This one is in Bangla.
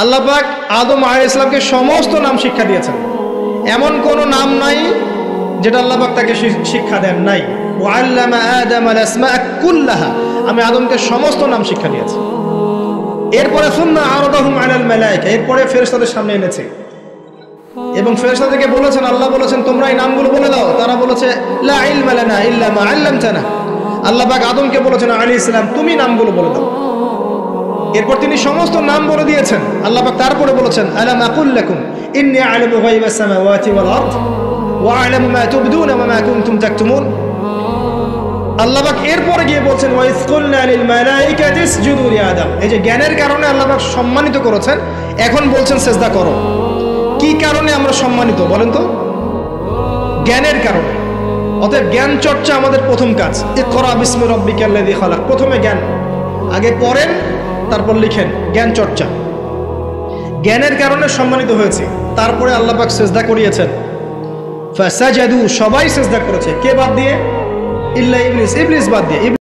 আল্লাহ পাক আদম আলাইহিস সালামকে সমস্ত নাম শিক্ষা দিয়েছেন, এমন কোনো নাম নাই যেটা আল্লাহ পাক তাকে শিক্ষা দেন নাই। ওয়াল্লামা আদামাল আসমাআ কুল্লাহা, আমি আদমকে সমস্ত নাম শিক্ষা দিয়েছি। এরপরে সুম্মা আরাদাহুম আলাল মালায়েকা, এরপরে ফেরেশতাদের সামনে এনেছে এবং ফেরেশতাদেরকে বলেছেন, আল্লাহ বলেছেন তোমরা এই নামগুলো বলে দাও। তারা বলেছে লা ইলমা লানা ইল্লা মা আল্লামতানা। আল্লাহ পাক আদমকে বলেছেন আলাইহিস সালাম তুমি নামগুলো বলে দাও। এরপর তিনি সমস্ত নাম বলে দিয়েছেন। আল্লাহ পাক তারপরে বলেছেন আলাম আকুল লাকুম ইন্নী আ'লামু গায়বাস সামাওয়াতি ওয়াল আরদ ওয়া আ'লামু মা তুবদুনা ওয়া মা কুনতুম তাকতুমুন। আল্লাহ পাক এরপরে গিয়ে বলছেন ওয়া ইয কুলনা লিল মালাইকাতি ইসজুদু লি আদম। এই যে জ্ঞানের কারণে আল্লাহ পাক সম্মানিত করেছেন, এখন বলছেন সিজদা করো। কি কারণে আমরা সম্মানিত বলেন তো? জ্ঞানের কারণে। অতএব জ্ঞান চর্চা আমাদের প্রথম কাজ। ইকরা বিসমি রাব্বিকাল্লাযী খালাক, প্রথমে জ্ঞান, আগে পড়েন তারপর লিখেন, জ্ঞান চর্চা। জ্ঞানের কারণে সম্মানিত হয়েছে। তারপরে আল্লাহ পাক সিজদা করিয়েছেন, ফাসাজাদু, সবাই সিজদা করেছে। কে বাদ দিয়ে? ইল্লা ইবলিস, ইবলিস বাদ দিয়ে।